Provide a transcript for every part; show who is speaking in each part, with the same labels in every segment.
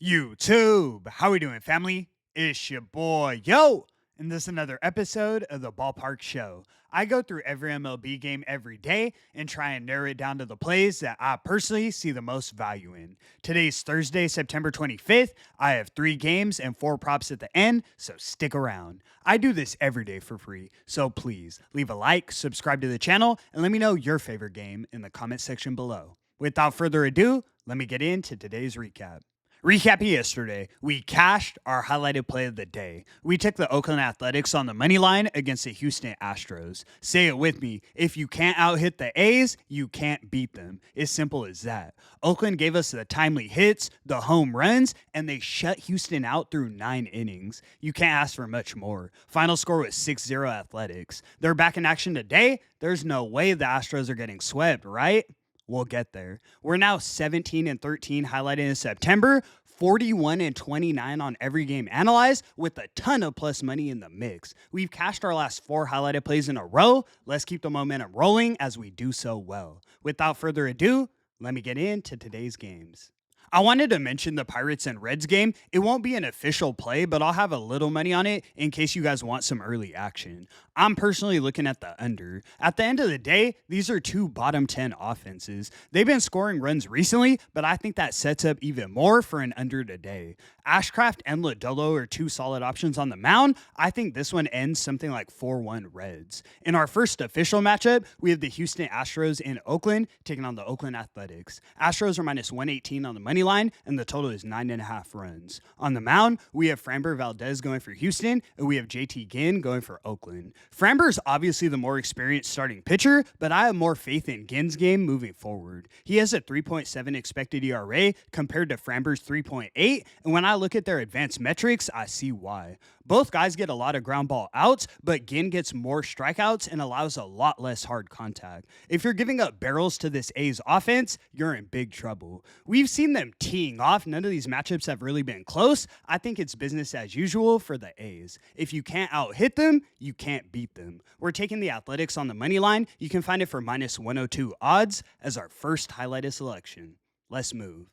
Speaker 1: YouTube, how we doing, family? It's your boy, Yo, and this is another episode of the Ballpark Show. I go through every MLB game every day and try and narrow it down to the plays that I personally see the most value in. Today's Thursday, September 25th. I have 3 games and 4 props at the end, so stick around. I do this every day for free, so please leave a like, subscribe to the channel, and let me know your favorite game in the comment section below. Without further ado, let me get into today's recap. Recapping yesterday, we cashed our highlighted play of the day. We took the Oakland Athletics on the money line against the Houston Astros. Say it with me. If you can't out-hit the A's, you can't beat them. It's simple as that. Oakland gave us the timely hits, the home runs, and they shut Houston out through 9 innings. You can't ask for much more. Final score was 6-0 Athletics. They're back in action today. There's no way the Astros are getting swept, right? We'll get there. We're now 17-13 highlighted in September, 41-29 on every game analyzed, with a ton of plus money in the mix. We've cashed our last 4 highlighted plays in a row. Let's keep the momentum rolling as we do so well. Without further ado, let me get into today's games. I wanted to mention the Pirates and Reds game. It won't be an official play, but I'll have a little money on it in case you guys want some early action. I'm personally looking at the under. At the end of the day, these are 2 bottom 10 offenses. They've been scoring runs recently, but I think that sets up even more for an under today. Ashcraft and Lodolo are 2 solid options on the mound. I think this one ends something like 4-1 Reds. In our first official matchup, we have the Houston Astros in Oakland taking on the Oakland Athletics. Astros are minus 118 on the money line, and the total is 9.5 runs. On the mound, we have Framber Valdez going for Houston, and we have JT Ginn going for Oakland. Framber is obviously the more experienced starting pitcher, but I have more faith in Ginn's game moving forward. He has a 3.7 expected ERA compared to Framber's 3.8, and when I look at their advanced metrics, I see why. Both guys get a lot of ground ball outs, but Ginn gets more strikeouts and allows a lot less hard contact. If you're giving up barrels to this A's offense, you're in big trouble. We've seen them teeing off. None of these matchups have really been close. I think it's business as usual for the A's. If you can't out-hit them, you can't beat them. We're taking the Athletics on the money line. You can find it for minus 102 odds as our first highlighted selection. Let's move.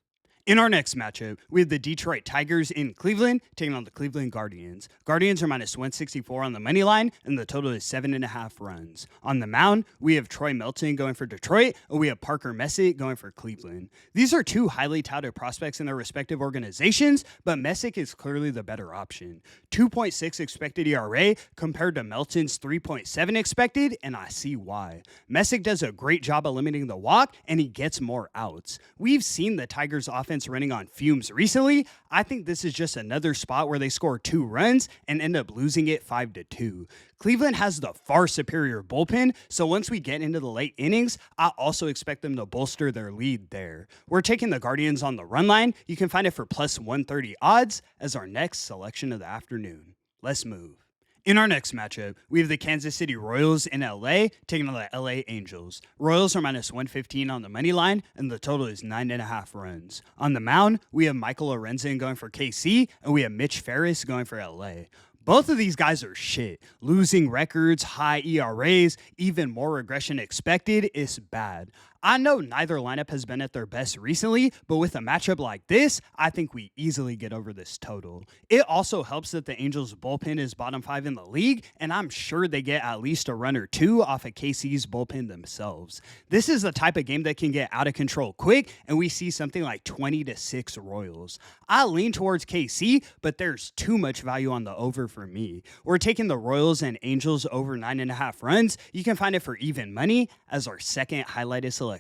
Speaker 1: In our next matchup, we have the Detroit Tigers in Cleveland taking on the Cleveland Guardians. Guardians are minus 164 on the money line, and the total is 7.5 runs. On the mound, we have Troy Melton going for Detroit, and we have Parker Messick going for Cleveland. These are 2 highly touted prospects in their respective organizations, but Messick is clearly the better option. 2.6 expected ERA compared to Melton's 3.7 expected, and I see why. Messick does a great job of limiting the walk, and he gets more outs. We've seen the Tigers' offense running on fumes recently. I think this is just another spot where they score 2 runs and end up losing it 5-2. Cleveland has the far superior bullpen, so once we get into the late innings, I also expect them to bolster their lead there. We're taking the Guardians on the run line. You can find it for plus 130 odds as our next selection of the afternoon. Let's move. In our next matchup, we have the Kansas City Royals in LA taking on the LA Angels. Royals are minus 115 on the money line, and the total is 9.5 runs. On the mound, we have Michael Lorenzen going for KC, and we have Mitch Ferris going for LA. Both of these guys are shit. Losing records, high ERAs, even more regression expected is bad. I know neither lineup has been at their best recently, but with a matchup like this, I think we easily get over this total. It also helps that the Angels' bullpen is bottom 5 in the league, and I'm sure they get at least a run or 2 off of KC's bullpen themselves. This is the type of game that can get out of control quick, and we see something like 20-6 Royals. I lean towards KC, but there's too much value on the over for me. We're taking the Royals and Angels over 9.5 runs. You can find it for even money as our second highlighted selection.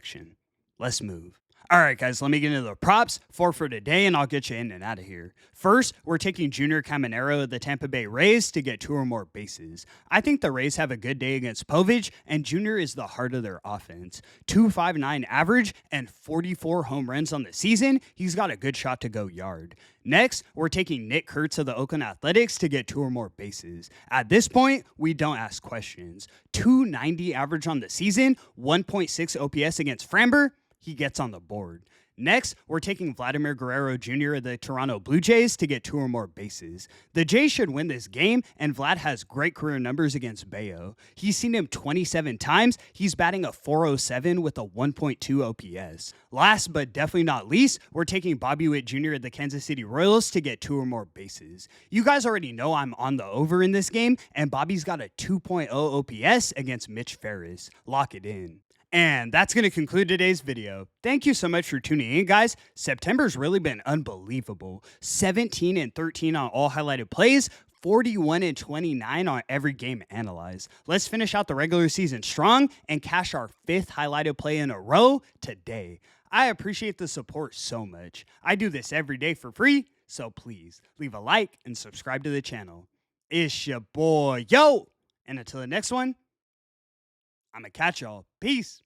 Speaker 1: Let's move. All right, guys, let me get into the props for today, and I'll get you in and out of here. First, we're taking Junior Caminero of the Tampa Bay Rays to get 2 or more bases. I think the Rays have a good day against Povich, and Junior is the heart of their offense. 2.59 average and 44 home runs on the season. He's got a good shot to go yard. Next, we're taking Nick Kurtz of the Oakland Athletics to get 2 or more bases. At this point, we don't ask questions. 290 average on the season, 1.6 OPS against Framber. He gets on the board. Next, we're taking Vladimir Guerrero Jr. of the Toronto Blue Jays to get 2 or more bases. The Jays should win this game, and Vlad has great career numbers against Bayo. He's seen him 27 times. He's batting a 407 with a 1.2 OPS. Last but definitely not least, we're taking Bobby Witt Jr. of the Kansas City Royals to get 2 or more bases. You guys already know I'm on the over in this game, and Bobby's got a 2.0 OPS against Mitch Ferris. Lock it in. And that's going to conclude today's video. Thank you so much for tuning in, guys. September's really been unbelievable. 17 and 13 on all highlighted plays, 41 and 29 on every game analyzed. Let's finish out the regular season strong and cash our 5th highlighted play in a row today. I appreciate the support so much. I do this every day for free, so please leave a like and subscribe to the channel. It's your boy, yo! And until the next one, I'm going to catch y'all. Peace.